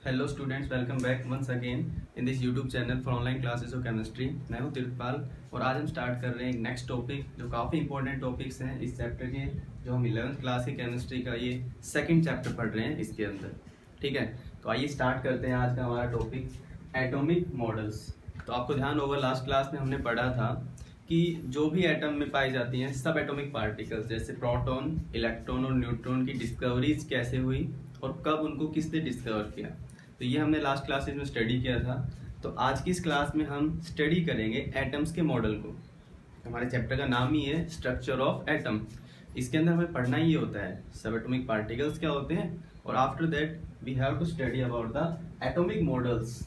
Hello students, welcome back once again in this YouTube channel for online classes of chemistry. मैं हूं तीर्थपाल और आज हम स्टार्ट कर रहे हैं एक नेक्स्ट टॉपिक जो काफ़ी इंपॉर्टेंट टॉपिक्स हैं इस चैप्टर के, जो हम 11th क्लास के केमिस्ट्री का ये सेकंड चैप्टर पढ़ रहे हैं इसके अंदर। ठीक है, तो आइए स्टार्ट करते हैं आज का हमारा टॉपिक एटॉमिक मॉडल्स। तो आपको ध्यान होगा लास्ट क्लास में हमने पढ़ा था कि जो भी एटम में पाई जाती हैं सब एटॉमिक पार्टिकल्स जैसे प्रोटॉन, इलेक्ट्रॉन और न्यूट्रॉन की डिस्कवरीज कैसे हुई और कब उनको किसने डिस्कवर किया, तो ये हमने लास्ट क्लासेस में स्टडी किया था। तो आज की इस क्लास में हम स्टडी करेंगे एटम्स के मॉडल को। हमारे चैप्टर का नाम ही है स्ट्रक्चर ऑफ एटम। इसके अंदर हमें पढ़ना ही होता है सब एटॉमिक पार्टिकल्स क्या होते हैं, और after that we have to study about the atomic models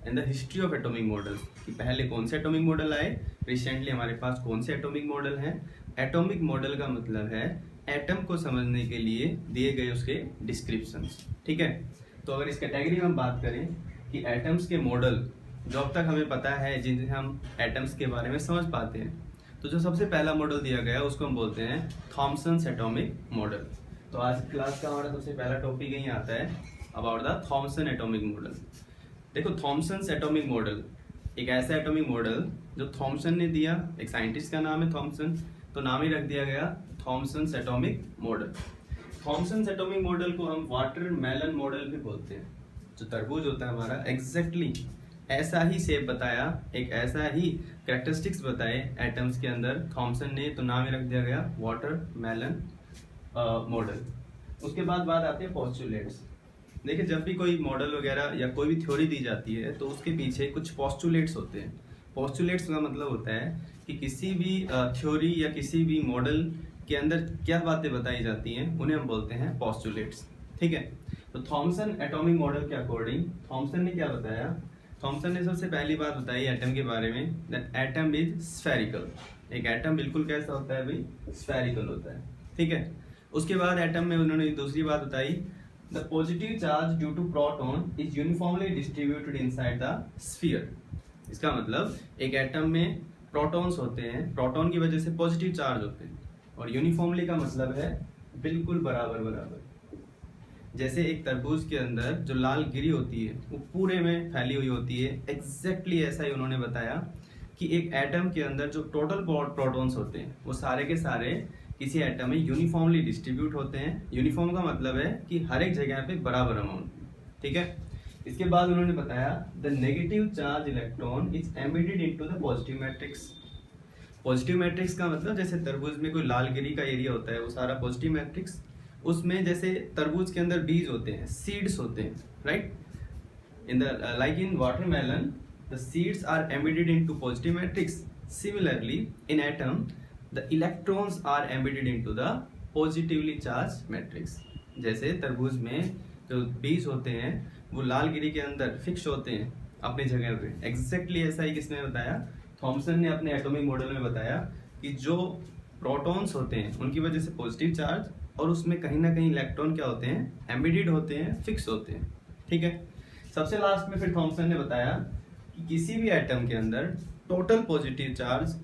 and the history of atomic models, कि पहले कौन से एटॉमिक मॉडल आए, रिसेंटली हमारे पास कौन से एटॉमिक मॉडल हैं। एटॉमिक मॉडल का मतलब है एटम को समझने के लिए दिए गए उसके डिस्क्रिप्शंस। ठीक है, तो अगर इस कैटेगरी में हम बात करें कि एटम्स के मॉडल जो अब तक हमें पता है, जिनसे हम एटम्स के बारे में समझ पाते हैं, तो जो सबसे पहला मॉडल दिया गया है उसको हम बोलते हैं थॉमसन्स एटॉमिक मॉडल। तो आज क्लास का हमारा सबसे पहला टॉपिक यही आता है about the Thomson atomic model. देखो, थॉमसन्स एटॉमिक मॉडल एक ऐसा एटॉमिक मॉडल जो थॉमसन ने दिया, एक साइंटिस्ट का नाम है थॉमसन, तो नाम ही रख दिया गया Thomson's atomic model. Thomson's atomic model को हम वाटरमेलन मॉडल भी बोलते हैं। जो तरबूज होता है हमारा, एग्जैक्टली ऐसा ही शेप बताया, एक ऐसा ही कैरेक्टरिस्टिक्स बताए एटम्स के अंदर थॉमसन ने, तो नाम ही रख दिया गया वाटरमेलन मॉडल। उसके बाद बात आती है पोस्टुलेट्स। देखिए, जब भी कोई मॉडल वगैरह या कोई भी थ्योरी दी जाती है तो उसके पीछे कुछ पोस्टुलेट्स होते हैं। पोस्टुलेट्स का मतलब होता है कि किसी भी थ्योरी या किसी भी मॉडल के अंदर क्या बातें बताई जाती हैं उन्हें हम बोलते हैं पोस्टुलेट्स। ठीक है, तो थॉमसन एटॉमिक मॉडल के अकॉर्डिंग थॉमसन ने क्या बताया, थॉमसन ने सबसे पहली बात बताई एटम के बारे में, दैट एटम इज स्फेरिकल। एक एटम बिल्कुल कैसा होता है भाई, स्फेरिकल होता है। ठीक है, उसके बाद एटम में उन्होंने दूसरी बात बताई, the positive charge due to proton is uniformly distributed inside the sphere. इसका मतलब एक एटम में प्रोटॉन्स होते हैं, प्रोटॉन की वजह से पॉजिटिव चार्ज होते हैं, और यूनिफॉर्मली का मतलब है बिल्कुल बराबर बराबर। जैसे एक तरबूज के अंदर जो लाल गिरी होती है वो पूरे में फैली हुई होती है, एग्जैक्टली ऐसा ही उन्होंने बताया कि एक एटम के अंदर जो टोटल प्रोटॉन्स होते हैं वो सारे के सारे किसी एटम में यूनिफॉर्मली डिस्ट्रीब्यूट होते हैं। यूनिफॉर्म का मतलब है कि हर एक जगह पे बराबर अमाउंट। ठीक है, इसके बाद उन्होंने बताया the negative charge electron is embedded into the positive matrix. Positive matrix का मतलब जैसे तरबूज में कोई लाल गिरी का एरिया होता है वो सारा पॉजिटिव मैट्रिक्स, उसमें जैसे तरबूज के अंदर बीज होते हैं, सीड्स होते हैं, right, in the like in watermelon the seeds are embedded into positive matrix. Similarly in atom the electrons are embedded into the positively charge matrix. जैसे तरबूज में जो बीज होते हैं वो लाल गिरी के अंदर फिक्स होते हैं अपनी जगह पे, एग्जैक्टली ऐसा ही किसने बताया, थॉमसन ने अपने एटॉमिक मॉडल में बताया कि जो प्रोटॉन्स होते हैं उनकी वजह से पॉजिटिव चार्ज, और उसमें कहीं ना कहीं इलेक्ट्रॉन क्या होते हैं, एम्बेडेड होते हैं, फिक्स होते हैं। ठीक है, सबसे लास्ट में फिर थॉमसन ने बताया कि किसी भी एटम के अंदर टोटल पॉजिटिव चार्ज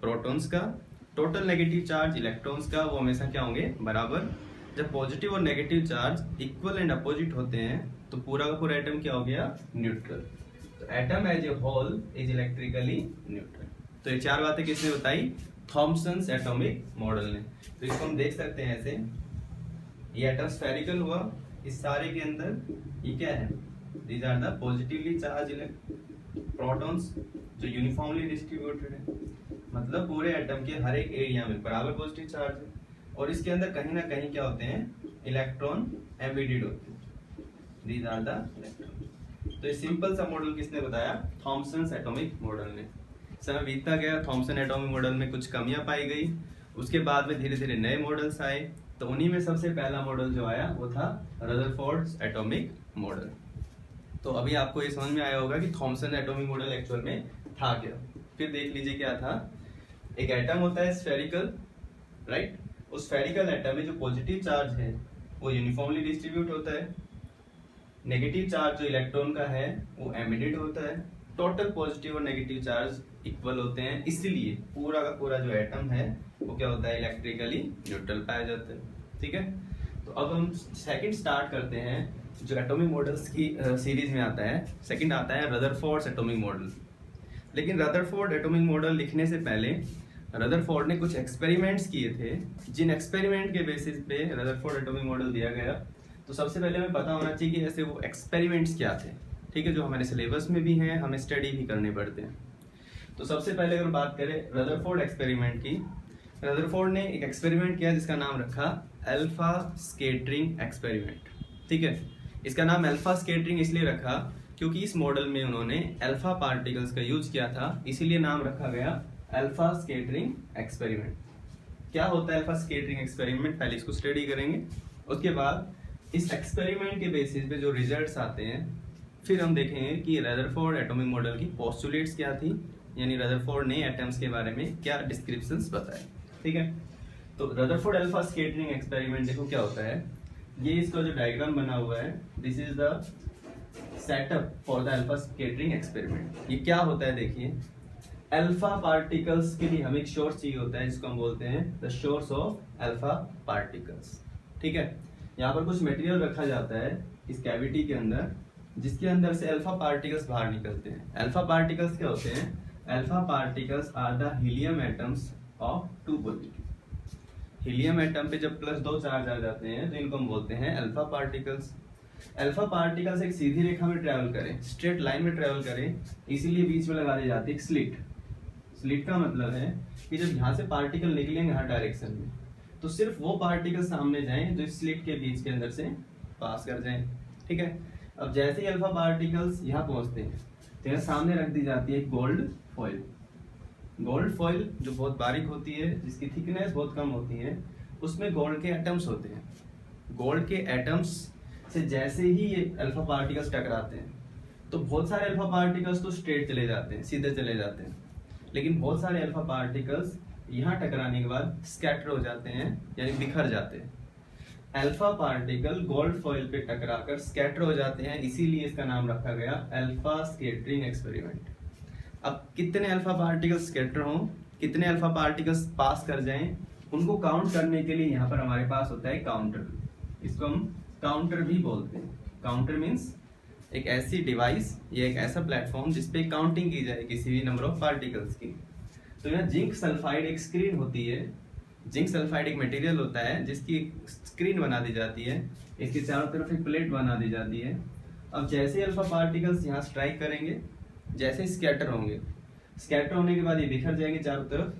प्रोटॉन्स का, टोटल नेगेटिव चार्ज इलेक्ट्रॉन्स का, वो हमेशा क्या होंगे, बराबर। जब पॉजिटिव और negative charge equal and opposite होते हैं तो पूरा का पूरा एटम क्या हो गया, न्यूट्रल। तो atom as a whole is electrically neutral. तो ये चार बातें किसने बताई, थॉमसन्स एटॉमिक मॉडल ने। तो इसको हम देख सकते हैं ऐसे, ये एटम स्फेरिकल हुआ, इस सारे के अंदर ये क्या है, these are the positively charge protons जो यूनिफॉर्मली डिस्ट्रीब्यूटेड है, मतलब पूरे एटम के हर एक एरिया में बराबर पॉजिटिव चार्ज है, और इसके अंदर कहीं ना कहीं क्या होते हैं, इलेक्ट्रॉन एम्बेडेड होते हैं, दीज आर द इलेक्ट्रॉन। तो ये सिंपल सा मॉडल किसने बताया, थॉमसन्स एटॉमिक मॉडल ने। समय बीतता गया, थॉमसन एटॉमिक मॉडल में कुछ कमियां पाई गई, उसके बाद में धीरे धीरे नए मॉडल्स आए, तो उन्हीं में सबसे पहला मॉडल जो आया वो था रदरफोर्ड्स एटॉमिक मॉडल। तो अभी आपको ये समझ में आया होगा कि थॉमसन एटॉमिक मॉडल एक्चुअल में था क्या। फिर देख लीजिए क्या था, एक एटम होता है स्फेरिकल, राइट, उस स्फेरिकल एटम में जो पॉजिटिव चार्ज है वो यूनिफॉर्मली डिस्ट्रीब्यूट होता है, नेगेटिव चार्ज जो इलेक्ट्रॉन का है वो एमिटेड होता है, टोटल पॉजिटिव और नेगेटिव चार्ज इक्वल होते हैं, इसलिए पूरा का पूरा जो एटम है वो क्या होता है, इलेक्ट्रिकली न्यूट्रल पाया जाता है। ठीक है, तो अब हम सेकंड स्टार्ट करते हैं जो एटॉमिक मॉडल्स की सीरीज में आता है, सेकंड आता है रदरफोर्ड एटॉमिक मॉडल। लेकिन रदरफोर्ड एटॉमिक मॉडल लिखने से पहले रदरफोर्ड ने कुछ एक्सपेरिमेंट्स किए थे, जिन एक्सपेरिमेंट के बेसिस पे रदरफोर्ड एटॉमिक मॉडल दिया गया। तो सबसे पहले हमें पता होना चाहिए कि ऐसे वो एक्सपेरिमेंट्स क्या थे, ठीक है, जो हमारे सिलेबस में भी हैं, हमें स्टडी भी करने पड़ते हैं। तो सबसे पहले अगर बात करें रदरफोर्ड एक्सपेरिमेंट की, रदरफोर्ड ने एक एक्सपेरिमेंट किया जिसका नाम रखा अल्फा स्कैटरिंग एक्सपेरिमेंट, ठीक है। इसका नाम अल्फा स्कैटरिंग इसलिए रखा क्योंकि इस मॉडल में उन्होंने अल्फा पार्टिकल्स का यूज किया था, इसीलिए नाम रखा गया अल्फा स्कैटरिंग एक्सपेरिमेंट। क्या होता है अल्फा स्कैटरिंग एक्सपेरिमेंट, पहले इसको स्टडी करेंगे, उसके बाद इस एक्सपेरिमेंट के बेसिस पे जो रिजल्ट्स आते हैं फिर हम देखेंगे कि रदरफोर्ड एटॉमिक मॉडल की पोस्टुलेट्स क्या थी, यानी रदरफोर्ड ने एटम्स के बारे में क्या डिस्क्रिप्शंस बताए, ठीक है। तो रदरफोर्ड अल्फा स्कैटरिंग एक्सपेरिमेंट देखो क्या होता है। ये इसका जो डायग्राम बना हुआ है, this is the setup for the alpha scattering experiment. ये क्या होता है देखिए, अल्फा पार्टिकल्स के लिए हमें एक सोर्स चाहिए होता है जिसको हम बोलते हैं the source of alpha particles, ठीक है। यहाँ पर कुछ मटेरियल रखा जाता है इस कैविटी के अंदर, जिसके अंदर से अल्फा पार्टिकल्स बाहर निकलते हैं। अल्फा पार्टिकल्स क्या होते हैं, alpha particles are the helium atoms of 2 positive. Helium atom पे जब +2 चार्ज आ जाते हैं तो इनको हम बोलते हैं अल्फा पार्टिकल्स। अल्फा पार्टिकल्स एक सीधी रेखा में ट्रेवल करें, स्ट्रेट लाइन में ट्रेवल करें, इसीलिए बीच में लगा दी जाती है एक स्लिट। स्लिट का मतलब है कि जब यहाँ से पार्टिकल निकलेंगे हर डायरेक्शन में, तो सिर्फ वो पार्टिकल सामने जाएं जो इस स्लिट के बीच के अंदर से पास कर जाएं, ठीक है। अब जैसे ही अल्फा पार्टिकल्स यहाँ पहुंचते हैं तो यहाँ सामने रख दी जाती है गोल्ड फॉइल। गोल्ड फॉइल जो बहुत बारीक होती है, जिसकी थिकनेस बहुत कम होती है, उसमें गोल्ड के एटम्स होते हैं। गोल्ड के एटम्स से जैसे ही ये अल्फा पार्टिकल्स टकराते हैं तो बहुत सारे अल्फा पार्टिकल्स तो स्ट्रेट चले जाते हैं, सीधे चले जाते हैं, लेकिन बहुत सारे अल्फा पार्टिकल्स यहाँ टकराने के बाद स्कैटर हो जाते हैं, यानी बिखर जाते हैं। अल्फा पार्टिकल गोल्ड फॉइल पे टकराकर स्कैटर हो जाते हैं, इसीलिए इसका नाम रखा गया अल्फा स्कैटरिंग एक्सपेरिमेंट। अब कितने अल्फा पार्टिकल्स स्कैटर हों, कितने अल्फा पार्टिकल्स पास कर जाएं, उनको काउंट करने के लिए यहाँ पर हमारे पास होता है काउंटर। इसको हम काउंटर भी बोलते हैं। काउंटर मीन्स एक ऐसी डिवाइस या एक ऐसा प्लेटफॉर्म जिसपे काउंटिंग की जाए किसी भी नंबर ऑफ पार्टिकल्स की। तो यहाँ जिंक सल्फाइड एक स्क्रीन होती है। जिंक सल्फाइड एक मटेरियल होता है जिसकी स्क्रीन बना दी जाती है, इसके चारों तरफ एक प्लेट बना दी जाती है। अब जैसे अल्फा पार्टिकल्स यहाँ स्ट्राइक करेंगे, जैसे स्कैटर होंगे, स्कैटर होने के बाद ये बिखर जाएंगे चारों तरफ,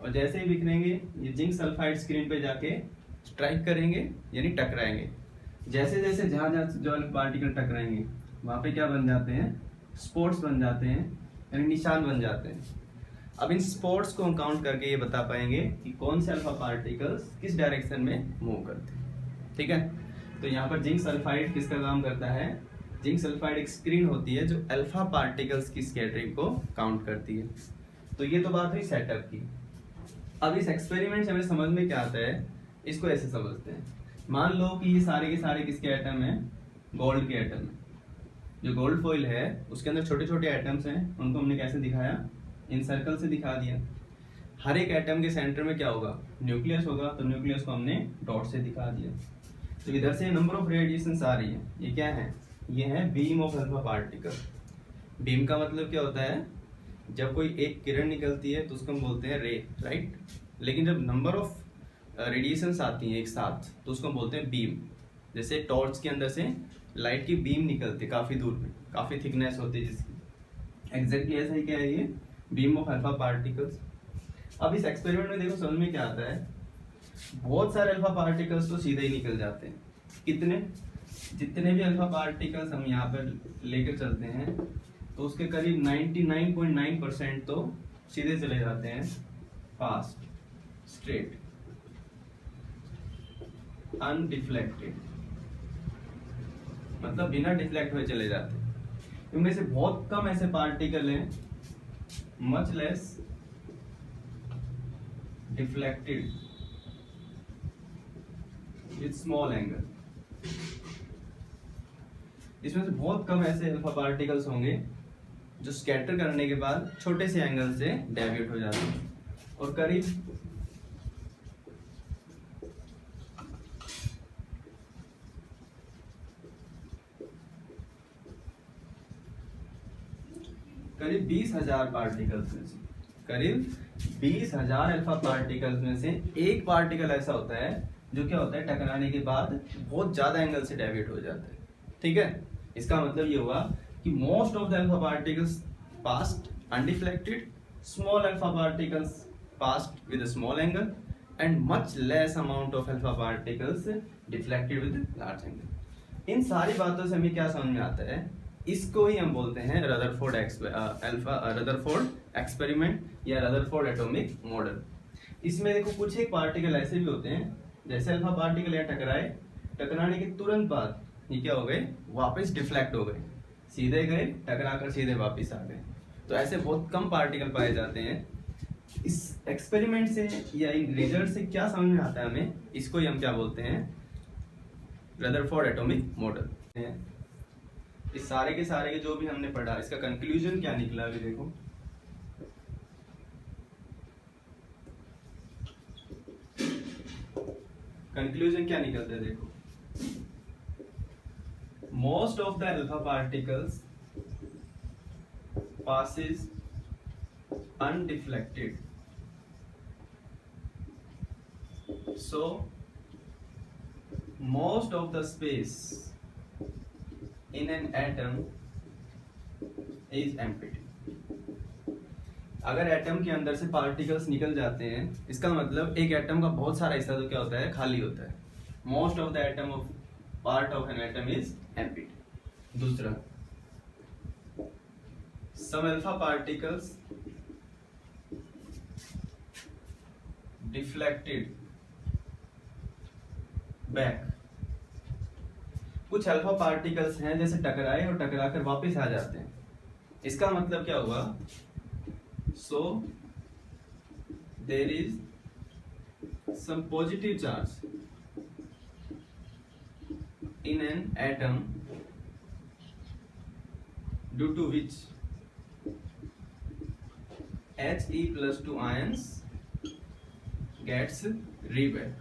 और जैसे ही बिखरेंगे ये जिंक सल्फाइड स्क्रीन पे जाके स्ट्राइक करेंगे, यानी टकराएंगे। जैसे जैसे जहाँ जहाँ जो पार्टिकल टकराएंगे वहाँ पे क्या बन जाते हैं, स्पॉट्स बन जाते हैं, यानी निशान बन जाते हैं। अब इन स्पॉट्स को हम काउंट करके ये बता पाएंगे कि कौन से अल्फा पार्टिकल्स किस डायरेक्शन में मूव करते हैं, ठीक है। तो यहाँ पर जिंक सल्फाइड किसका काम करता है, जिंक सल्फाइड एक स्क्रीन होती है जो अल्फा पार्टिकल्स की स्कैटरिंग को काउंट करती है। तो ये तो बात हुई सेटअप की। अब इस एक्सपेरिमेंट से हमें समझ में क्या आता है, इसको ऐसे समझते हैं। मान लो कि ये सारे के सारे किसके एटम हैं, गोल्ड के एटम है। जो गोल्ड फॉइल है उसके अंदर छोटे छोटे एटम्स हैं, उनको हमने कैसे दिखाया, इन सर्कल से दिखा दिया। हर एक एटम के सेंटर में क्या होगा, न्यूक्लियस होगा, तो न्यूक्लियस को हमने डॉट से दिखा दिया। तो इधर से नंबर ऑफ रेडिएशंस आ रही है, ये क्या है, ये है beam of alpha particle. Beam का मतलब क्या होता है, जब कोई एक किरण निकलती है तो उसको हम बोलते हैं रे, राइट। लेकिन जब नंबर ऑफ रेडिएशंस आती हैं एक साथ तो उसको हम बोलते हैं बीम। जैसे टॉर्च के अंदर से लाइट की बीम निकलती है काफ़ी दूर में, काफ़ी थिकनेस होती है जिसकी, एग्जैक्टली ऐसा ही क्या है ये, बीम ऑफ अल्फा पार्टिकल्स। अब इस एक्सपेरिमेंट में देखो समझ में क्या आता है, बहुत सारे अल्फा पार्टिकल्स तो सीधे ही निकल जाते हैं। कितने, जितने भी अल्फा पार्टिकल्स हम यहाँ पर लेकर चलते हैं तो उसके करीब 99.9% तो सीधे चले जाते हैं, फास्ट, स्ट्रेट, अनडिफ्लेक्टेड, मतलब बिना डिफ्लेक्ट हुए चले जाते हैं। इनमें से बहुत कम ऐसे पार्टिकल हैं, much less deflected with small angle. इसमें से बहुत कम ऐसे अल्फा पार्टिकल्स होंगे जो स्कैटर करने के बाद छोटे से एंगल से डेविएट हो जाते हैं, और करीब करीब 20,000 पार्टिकल्स में से, करीब 20,000 अल्फा पार्टिकल्स में से एक पार्टिकल ऐसा होता है जो क्या होता है, टकराने के बाद बहुत ज्यादा एंगल से डेविएट हो जाता है। ठीक है, इसका मतलब ये हुआ कि most of the alpha particles passed undeflected, small alpha particles passed with a small angle and much less amount of alpha particles deflected with large angle. इन सारी बातों से हमें क्या समझ में आता है, इसको ही हम बोलते हैं रदरफोर्ड एक्सपेरिमेंट या रदरफोर्ड एटॉमिक मॉडल। इसमें देखो कुछ एक पार्टिकल ऐसे भी होते हैं, जैसे अल्फा पार्टिकल या टकराए, टकराने के तुरंत बाद ये क्या हो गए, वापस डिफ्लेक्ट हो गए, सीधे गए, टकरा कर सीधे वापस आ गए। तो ऐसे बहुत कम पार्टिकल पाए जाते हैं। इस एक्सपेरिमेंट से या इन रिजल्ट से क्या समझ में आता है हमें, इसको ही हम क्या बोलते हैं, रदरफोर्ड एटॉमिक मॉडल। इस सारे के सारे के जो भी हमने पढ़ा, इसका कंक्लूजन क्या निकला अभी देखो। कंक्लूजन क्या निकलता है देखो, most of the alpha particles passes undeflected, so most of the space in an atom is empty। अगर एटम के अंदर से पार्टिकल्स निकल जाते हैं, इसका मतलब एक एटम का बहुत सारा हिस्सा तो क्या होता है, खाली होता है। Most of the atom of part of an atom is empty. दूसरा, some alpha particles deflected back। कुछ अल्फा पार्टिकल्स हैं जैसे टकराए और टकराकर वापस आ जाते हैं। इसका मतलब क्या हुआ, so there is some positive charge in an atom due to which He+2 ions gets repelled।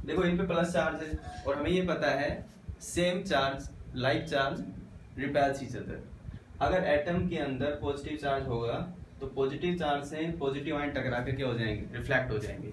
देखो इन पे प्लस चार्ज है और हमें ये पता है same charge like charge repels each other. अगर एटम के अंदर पॉजिटिव चार्ज होगा तो पॉजिटिव चार्ज से पॉजिटिव आयन टकरा के क्या हो जाएंगे, रिफ्लेक्ट हो जाएंगे।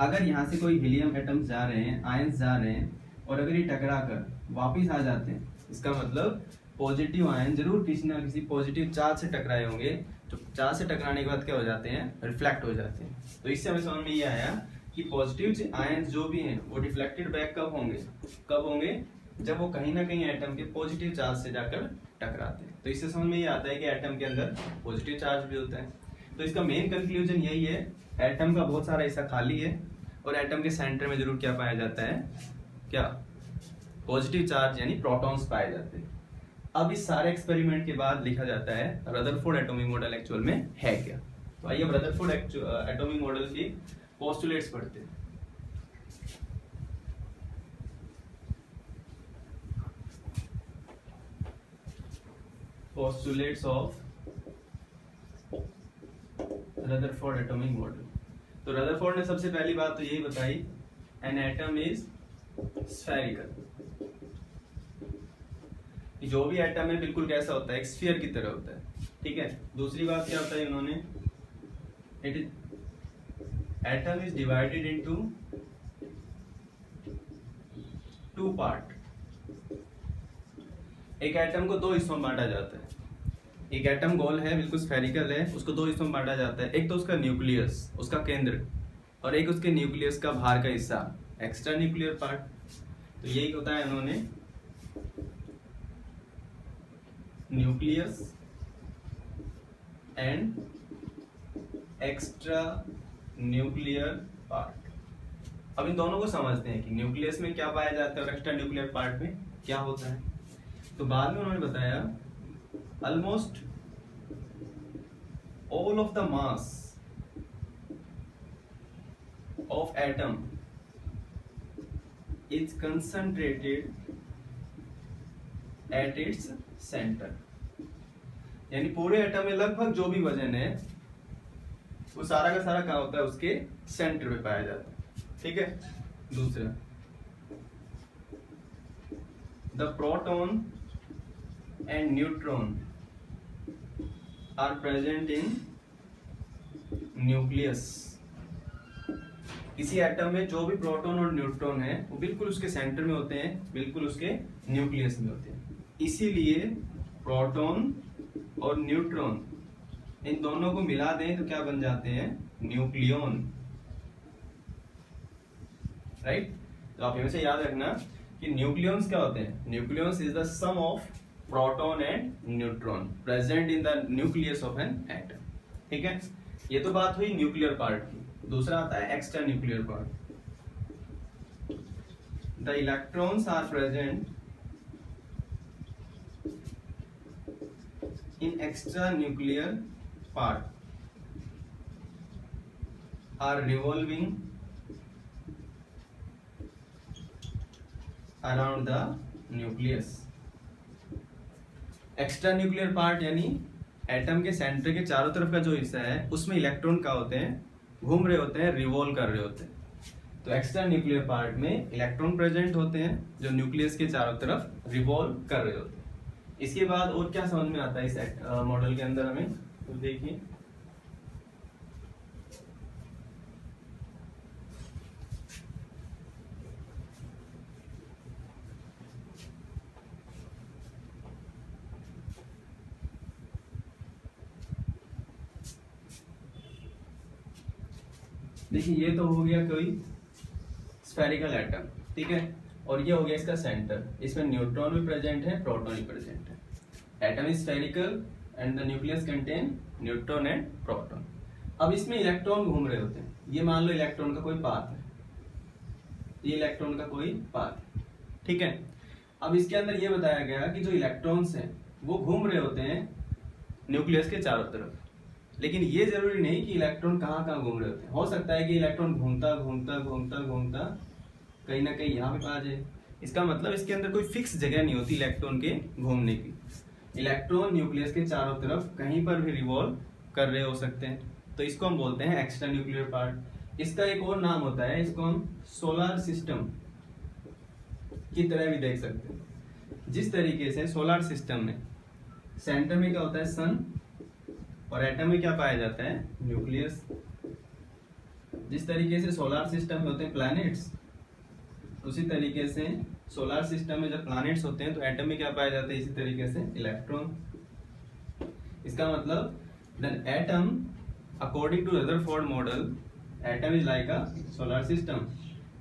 अगर यहाँ से कोई हीलियम एटम्स जा रहे हैं, आयंस जा रहे हैं और अगर ये टकरा कर वापिस आ जाते हैं, इसका मतलब पॉजिटिव आयन जरूर किसी ना किसी पॉजिटिव चार्ज से टकराए होंगे, तो चार्ज से टकराने के बाद क्या हो जाते हैं, रिफ्लेक्ट हो जाते हैं। तो इससे हमें समझ में ये आया कि पॉजिटिव आयन जो भी हैं वो डिफ्लेक्टेड बैक कब होंगे, जब वो कहीं ना कहीं एटम के पॉजिटिव चार्ज से जाकर टकराते हैं। तो इससे समझ में ये आता है कि एटम के अंदर पॉजिटिव चार्ज भी होता है। तो इसका मेन कंक्लूजन यही है, एटम का बहुत सारा हिस्सा खाली है और एटम के सेंटर में जरूर क्या पाया जाता है, क्या, पॉजिटिव चार्ज यानी प्रोटॉन्स पाए जाते हैं। अब इस सारे एक्सपेरिमेंट के बाद लिखा जाता है रदरफोर्ड एटॉमिक मॉडल एक्चुअल में है क्या। तो आइए अब रदरफोर्ड एटॉमिक मॉडल की पोस्टुलेट्स पढ़ते हैं। Postulates of Rutherford atomic model. तो रदरफोर्ड ने सबसे पहली बात तो यही बताई, एन एटम इज स्फेरिकल। जो भी एटम है बिल्कुल कैसा होता है, एक स्फीयर की तरह होता है। ठीक है, दूसरी बात क्या बताई उन्होंने, it is atom is divided into two part. एक एटम को दो हिस्सों में बांटा जाता है। एक एटम गोल है, बिल्कुल स्फेरिकल है, उसको दो हिस्सों में बांटा जाता है। एक तो उसका न्यूक्लियस, उसका केंद्र, और एक उसके न्यूक्लियस का बाहर का हिस्सा, एक्स्ट्रा न्यूक्लियर पार्ट। तो यही होता है उन्होंने nucleus and extra nuclear part. अब इन दोनों को समझते हैं कि न्यूक्लियस में क्या पाया जाता है और एक्स्ट्रा न्यूक्लियर पार्ट में क्या होता है। तो बाद में उन्होंने बताया almost all of the mass of atom is concentrated at its centre. यानी पूरे एटम में लगभग जो भी वजन है वो सारा का सारा क्या होता है, उसके सेंटर पे पाया जाता है। ठीक है, दूसरा, the proton and neutron are present in nucleus. किसी एटम में जो भी प्रोटॉन और न्यूट्रॉन है वो बिल्कुल उसके सेंटर में होते हैं, बिल्कुल उसके न्यूक्लियस में होते हैं। इसीलिए प्रोटॉन और न्यूट्रॉन इन दोनों को मिला दें तो क्या बन जाते हैं, न्यूक्लियॉन। राइट। तो आप हमेशा याद रखना कि न्यूक्लियॉन्स क्या होते हैं, nucleons is the sum of proton and neutron present in the nucleus of an atom. ठीक है, ये तो बात हुई न्यूक्लियर पार्ट की। दूसरा आता है extra nuclear part. The electrons are present in extra nuclear part are revolving around the nucleus. Extra nuclear part यानी एटम के सेंटर के चारों तरफ का जो हिस्सा है उसमें इलेक्ट्रॉन क्या होते हैं, घूम रहे होते हैं, रिवॉल्व कर रहे होते हैं। तो एक्स्ट्रा न्यूक्लियर पार्ट में इलेक्ट्रॉन प्रेजेंट होते हैं जो न्यूक्लियस के चारों तरफ रिवॉल्व कर रहे होते हैं। इसके बाद और क्या समझ में आता है इस मॉडल के अंदर हमें, तो देखिए देखिए ये तो हो गया कोई स्फेरिकल एटम, ठीक है, और ये हो गया इसका सेंटर। इसमें न्यूट्रॉन भी प्रेजेंट है, प्रोटॉन भी प्रेजेंट है। Atom is spherical and the nucleus contain neutron and proton. अब इसमें इलेक्ट्रॉन घूम रहे होते हैं। ये मान लो इलेक्ट्रॉन का कोई पाथ है, ये इलेक्ट्रॉन का कोई पाथ है, ठीक है। अब इसके अंदर ये बताया गया कि जो इलेक्ट्रॉन्स हैं वो घूम रहे होते हैं न्यूक्लियस के चारों तरफ, लेकिन ये जरूरी नहीं कि इलेक्ट्रॉन कहाँ कहाँ घूम रहे होते हैं। हो सकता है कि इलेक्ट्रॉन घूमता घूमता घूमता घूमता कहीं ना कहीं यहाँ पे आ जाए। इसका मतलब इसके अंदर कोई फिक्स जगह नहीं होती इलेक्ट्रॉन के घूमने की। इलेक्ट्रॉन न्यूक्लियस के चारों तरफ कहीं पर भी रिवॉल्व कर रहे हो सकते हैं, तो इसको हम बोलते हैं एक्स्ट्रा न्यूक्लियर पार्ट। इसका एक और नाम होता है, इसको हम सोलर सिस्टम की तरह भी देख सकते हैं। जिस तरीके से सोलर सिस्टम में सेंटर में क्या होता है, सन, और एटम में क्या पाया जाता है, न्यूक्लियस। जिस तरीके से सोलर सिस्टम में होते हैं प्लैनेट्स, उसी तरीके से सोलर सिस्टम में जब प्लैनेट्स होते हैं तो एटम में क्या पाया जाता है, इसी तरीके से इलेक्ट्रॉन। इसका मतलब then atom according to Rutherford model, atom is like a solar system.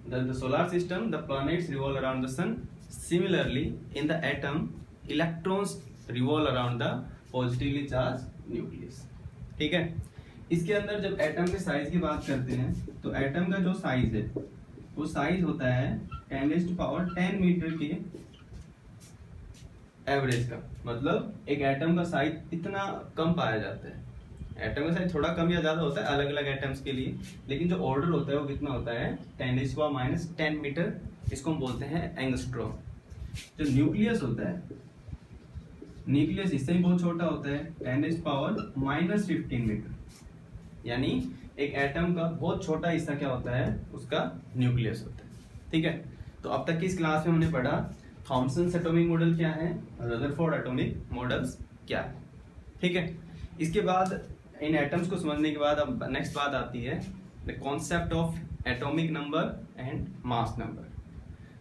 The solar system, the planets revolve around the sun. Similarly in the atom electrons revolve around the positively charge nucleus, ठीक है। इसके अंदर जब atom के size की बात करते हैं तो एटम का जो साइज है वो साइज होता है 10⁻10 मीटर के एवरेज का। मतलब एक एटम का साइज इतना कम पाया जाता है। एटम का साइज थोड़ा कम या ज्यादा होता है अलग अलग एटम्स के लिए, लेकिन जो ऑर्डर होता है वो कितना होता है, 10⁻10 मीटर। इसको हम बोलते हैं एंगस्ट्रॉम। जो न्यूक्लियस होता है, न्यूक्लियस इससे ही बहुत छोटा होता है, 10⁻15 मीटर। यानी एक एटम का बहुत छोटा हिस्सा क्या होता है, उसका न्यूक्लियस होता है, ठीक है। तो अब तक की इस क्लास में हमने पढ़ा थॉमसन एटॉमिक मॉडल क्या है, रदरफोर्ड एटॉमिक मॉडल्स क्या है, ठीक है। इसके बाद इन एटम्स को समझने के बाद अब नेक्स्ट बात आती है the concept of atomic number and mass number.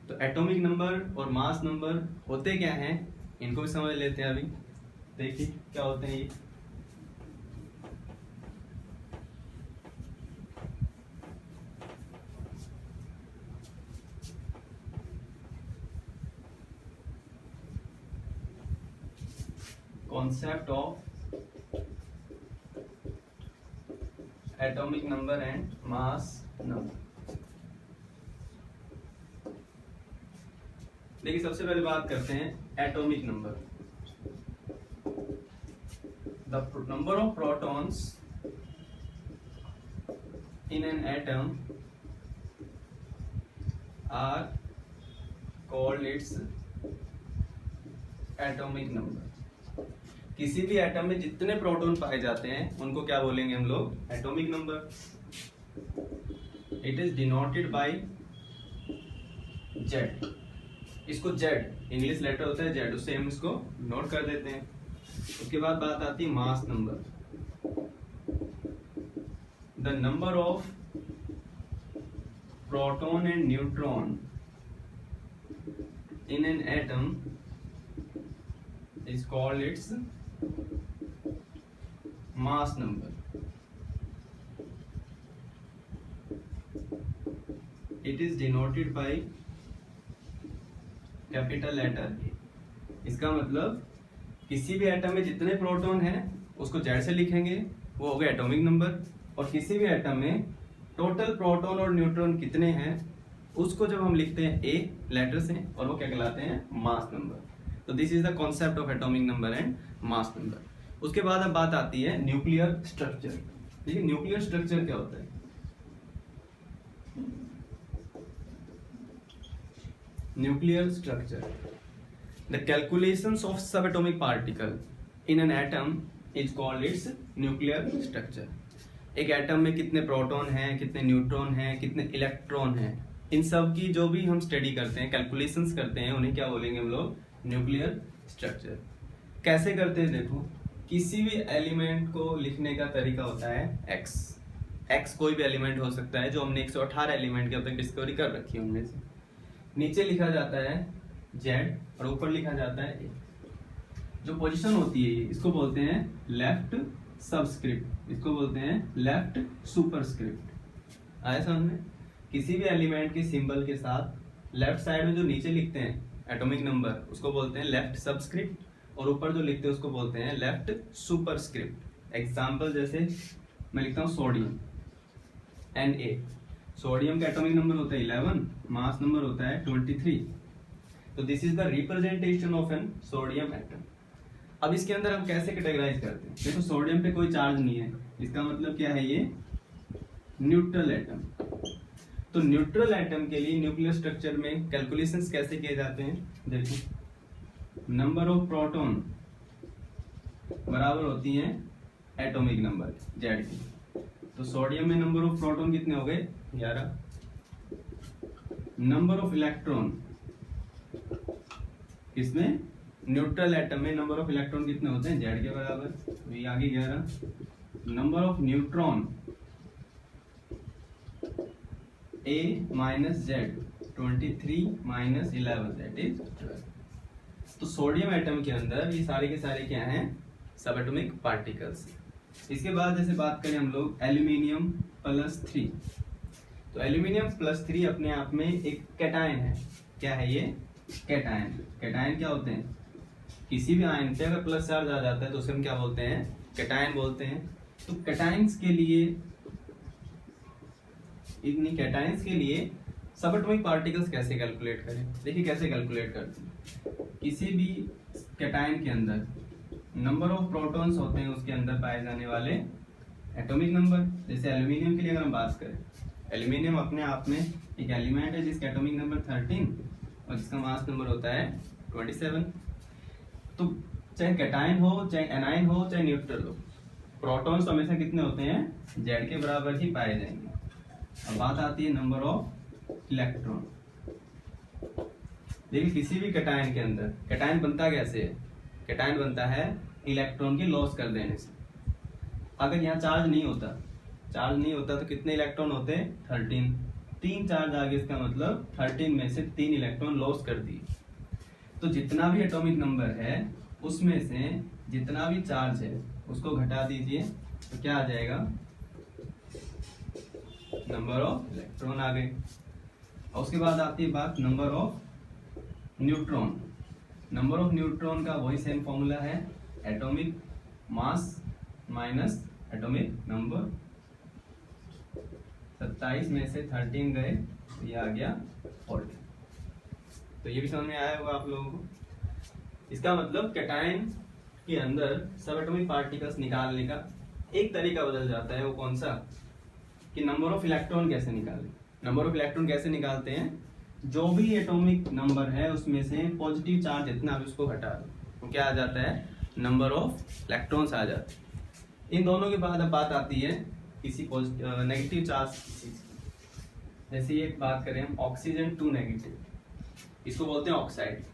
तो एटॉमिक नंबर और मास नंबर होते क्या हैं, इनको भी समझ लेते हैं अभी। देखिए क्या होते हैं ये। Concept of atomic number and mass number. देखिए सबसे पहले बात करते हैं atomic number. The number of protons in an atom are called its atomic number. किसी भी एटम में जितने प्रोटॉन पाए जाते हैं उनको क्या बोलेंगे हम लोग, atomic number. It is denoted by Z. इसको जेड, इंग्लिश लेटर होता है जेड, उससे हम इसको नोट कर देते हैं। उसके बाद बात आती है mass number. The number of proton and neutron in an atom is called its mass number. It is denoted by capital letter A. इसका मतलब किसी भी एटम में जितने प्रोटॉन हैं उसको Z से लिखेंगे, वो हो गया एटॉमिक नंबर। और किसी भी एटम में टोटल प्रोटॉन और न्यूट्रॉन कितने हैं उसको जब हम लिखते हैं ए लेटर से, और वो क्या कहलाते हैं, मास नंबर। तो this is the concept of atomic number and mass number. उसके बाद अब बात आती है न्यूक्लियर स्ट्रक्चर। देखिए न्यूक्लियर स्ट्रक्चर क्या होता है। Nuclear structure, the calculations of sub atomic particle in an atom is called its nuclear structure. एक एटम में कितने प्रोटॉन हैं, कितने न्यूट्रॉन हैं, कितने इलेक्ट्रॉन हैं, इन सब की जो भी हम स्टडी करते हैं, कैलकुलेशंस करते हैं, उन्हें क्या बोलेंगे हम लोग, न्यूक्लियर स्ट्रक्चर। कैसे करते हैं, देखो किसी भी एलिमेंट को लिखने का तरीका होता है एक्स। एक्स कोई भी एलिमेंट हो सकता है, जो हमने 118 एलिमेंट के अब तक डिस्कवरी कर रखी है उनमें से। नीचे लिखा जाता है जेड और ऊपर लिखा जाता है ए। जो पोजीशन होती है इसको बोलते हैं लेफ्ट सबस्क्रिप्ट, इसको बोलते हैं लेफ्ट सुपरस्क्रिप्ट। आया समझ में। किसी भी एलिमेंट के सिंबल के साथ लेफ्ट साइड में जो नीचे लिखते हैं एटॉमिक नंबर उसको बोलते हैं लेफ्ट सबस्क्रिप्ट, और ऊपर जो लिखते हैं उसको बोलते हैं लेफ्ट सुपरस्क्रिप्ट। एग्जांपल जैसे मैं लिखता हूँ सोडियम Na। सोडियम का एटॉमिक नंबर होता है 11, मास नंबर होता है 23। तो this is the representation of an sodium atom. अब इसके अंदर हम कैसे कैटेगराइज करते हैं, देखो सोडियम पे कोई चार्ज नहीं है, इसका मतलब क्या है, ये न्यूट्रल एटम। तो न्यूट्रल एटम के लिए न्यूक्लियर स्ट्रक्चर में कैलकुलेशंस कैसे किए जाते हैं, देखो नंबर ऑफ प्रोटॉन बराबर होती है एटॉमिक नंबर जेड की। तो सोडियम में नंबर ऑफ प्रोटॉन कितने हो गए, 11। नंबर ऑफ इलेक्ट्रॉन किसमें, न्यूट्रल एटम में नंबर ऑफ इलेक्ट्रॉन कितने होते हैं, जेड के बराबर, तो ये आगे 11। Number of neutron A minus Z 23 minus 11 that is 12। तो सोडियम एटम के अंदर ये सारे के सारे क्या हैं, सब एटॉमिक पार्टिकल्स। इसके बाद जैसे बात करें हम लोग एल्यूमिनियम +3। तो एल्यूमिनियम +3 अपने आप में एक कैटायन है। क्या है ये, कैटायन। कैटायन क्या होते हैं, किसी भी आयन पे अगर प्लस चार्ज आ जाता है तो उसे हम क्या बोलते हैं, कैटायन बोलते हैं। तो कैटायंस के लिए, इन कैटायंस के लिए सब एटॉमिक पार्टिकल्स कैसे कैलकुलेट करें, देखिए कैसे कैलकुलेट करते हैं। किसी भी कैटायन के अंदर नंबर ऑफ प्रोटॉन्स होते हैं, उसके अंदर पाए जाने वाले एटॉमिक नंबर। जैसे एल्यूमिनियम के लिए अगर हम बात करें, एल्यूमिनियम अपने आप में एक एलिमेंट है जिसका एटॉमिक नंबर 13 और जिसका मास नंबर होता है 27। तो चाहे कैटायन हो, चाहे एनायन हो, चाहे न्यूट्रल हो, प्रोटॉन्स हमेशा कितने होते हैं, जेड के बराबर ही पाए जाएंगे। अब बात आती है नंबर ऑफ इलेक्ट्रॉन। देखिए किसी भी कैटायन के अंदर, कैटायन बनता कैसे है, कैटायन बनता है इलेक्ट्रॉन की लॉस कर देने से। अगर यहाँ चार्ज नहीं होता तो कितने इलेक्ट्रॉन होते हैं, 13। 3 चार्ज आगे, इसका मतलब 13 में से 3 इलेक्ट्रॉन लॉस कर दिए। तो जितना भी एटॉमिक नंबर है उसमें से जितना भी चार्ज है उसको घटा दीजिए, तो क्या आ जाएगा, नंबर ऑफ इलेक्ट्रॉन आ गए। और उसके बाद आती है बात number of neutron. Number of neutron का वही सेम फॉर्मूला है, atomic mass minus atomic number. 27 में से 13 गए तो ये आ गया 40। तो ये भी समझ में आया होगा आप लोगों को। इसका मतलब कैटायन के अंदर सब एटॉमिक पार्टिकल्स निकालने का एक तरीका बदल जाता है। वो कौन सा, कि नंबर ऑफ इलेक्ट्रॉन कैसे निकालें। नंबर ऑफ इलेक्ट्रॉन कैसे निकालते हैं, जो भी एटॉमिक नंबर है उसमें से पॉजिटिव चार्ज जितना है उसको घटा दो, तो क्या आ जाता है, नंबर ऑफ इलेक्ट्रॉन्स आ जाते हैं। इन दोनों के बाद अब बात आती है किसी नेगेटिव चार्ज। जैसे ये बात करें हम ऑक्सीजन 2 नेगेटिव, इसको बोलते हैं ऑक्साइड।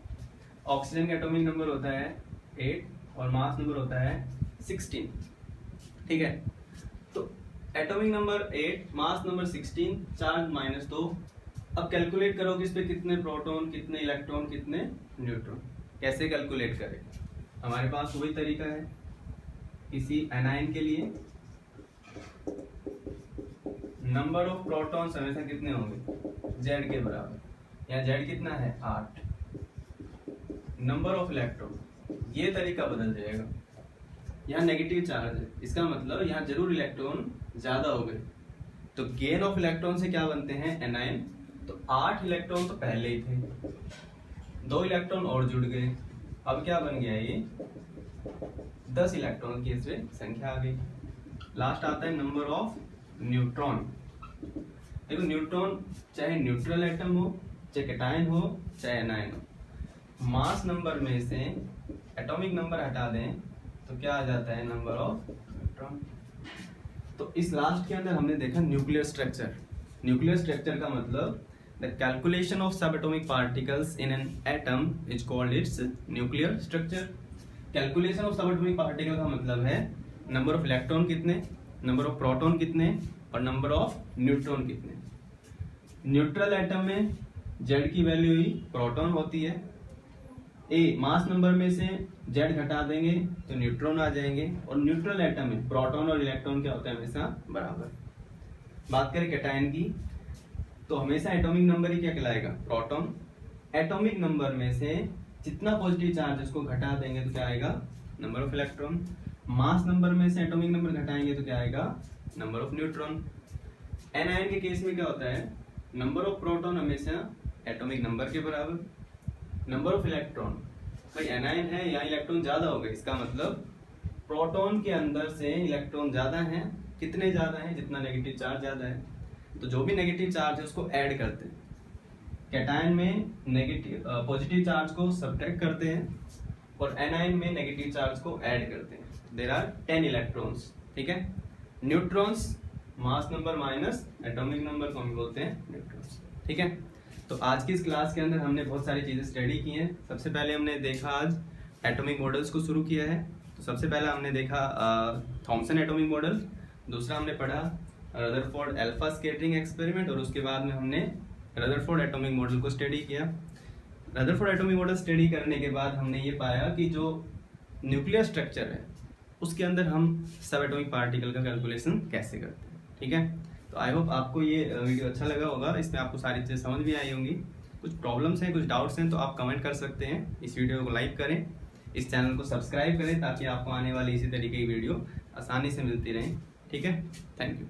ऑक्सीजन का एटॉमिक नंबर होता है 8 और मास नंबर होता है 16, ठीक है। तो atomic number 8, mass number 16, charge -2। अब कैलकुलेट करो कि इस पे कितने प्रोटॉन, कितने इलेक्ट्रॉन, कितने न्यूट्रॉन। कैसे कैलकुलेट करें? हमारे पास वही तरीका है किसी एनायन के लिए। नंबर ऑफ प्रोटॉन्स हमेशा कितने होंगे? Z के बराबर। यहाँ Z कितना है? 8। नंबर ऑफ इलेक्ट्रॉन, ये तरीका बदल जाएगा। यहाँ नेगेटिव चार्ज है, इसका मतलब यहाँ जरूर इलेक्ट्रॉन ज्यादा हो गए। तो गेन ऑफ इलेक्ट्रॉन से क्या बनते हैं? एनायन। तो 8 इलेक्ट्रॉन तो पहले ही थे, 2 इलेक्ट्रॉन और जुड़ गए। अब क्या बन गया? ये 10 इलेक्ट्रॉन की इसमें संख्या आ गई। लास्ट आता है नंबर ऑफ न्यूट्रॉन। देखो न्यूट्रॉन चाहे न्यूट्रल एटम हो, चाहे कैटायन हो, चाहे एनायन हो, मास नंबर में से एटॉमिक नंबर हटा दें तो क्या आ जाता है? Number of neutron. तो इस लास्ट के अंदर हमने देखा न्यूक्लियर स्ट्रक्चर। न्यूक्लियर स्ट्रक्चर का मतलब the calculation of sub atomic particles in an atom is called its nuclear structure. Calculation of sub atomic particle का मतलब है नंबर ऑफ इलेक्ट्रॉन कितने, नंबर ऑफ प्रोटॉन कितने और नंबर ऑफ न्यूट्रॉन कितने। Neutral atom में Z की value ही proton होती है। मास नंबर में से Z घटा देंगे तो न्यूट्रॉन आ जाएंगे। और न्यूट्रल एटम में प्रोटॉन और इलेक्ट्रॉन क्या होता है? हमेशा बराबर। बात करें कैटायन की, तो हमेशा एटॉमिक नंबर ही क्या कहलाएगा? प्रोटॉन। एटॉमिक नंबर में से जितना पॉजिटिव चार्ज उसको घटा देंगे तो क्या आएगा? Number of electron. Mass number में से एटॉमिक नंबर घटाएंगे तो क्या आएगा? Number of neutron. एनायन के केस में क्या होता है? नंबर ऑफ प्रोटॉन हमेशा एटॉमिक नंबर के बराबर। नंबर ऑफ इलेक्ट्रॉन, भाई एनायन है, यहाँ इलेक्ट्रॉन ज्यादा हो गए, इसका मतलब प्रोटॉन के अंदर से इलेक्ट्रॉन ज्यादा हैं। कितने ज्यादा हैं? जितना नेगेटिव चार्ज ज्यादा है। तो जो भी नेगेटिव चार्ज है उसको ऐड करते हैं। कैटायन में नेगेटिव पॉजिटिव चार्ज को सब्ट्रैक्ट करते हैं और एनायन में नेगेटिव चार्ज को ऐड करते हैं। देयर आर 10 इलेक्ट्रॉन्स, ठीक है। Neutrons mass number minus atomic number को हम बोलते हैं न्यूट्रॉन्स, ठीक है। तो आज की इस क्लास के अंदर हमने बहुत सारी चीजें स्टडी की हैं। सबसे पहले हमने देखा आज एटॉमिक मॉडल्स को शुरू किया है। तो सबसे पहला हमने देखा थॉमसन एटॉमिक मॉडल, दूसरा हमने पढ़ा रदरफोर्ड अल्फा स्कैटरिंग एक्सपेरिमेंट और उसके बाद में हमने रदरफोर्ड एटॉमिक मॉडल को स्टडी किया। रदरफोर्ड एटॉमिक मॉडल स्टडी करने के बाद हमने ये पाया कि जो न्यूक्लियर स्ट्रक्चर है उसके अंदर हम सब एटॉमिक पार्टिकल का कैलकुलेशन कैसे करते हैं, ठीक है। तो आई होप आपको ये वीडियो अच्छा लगा होगा, इसमें आपको सारी चीज़ें समझ भी आई होंगी। कुछ प्रॉब्लम्स हैं, कुछ डाउट्स हैं तो आप कमेंट कर सकते हैं। इस वीडियो को लाइक करें, इस चैनल को सब्सक्राइब करें ताकि आपको आने वाली इसी तरीके की वीडियो आसानी से मिलती रहें, ठीक है। Thank you.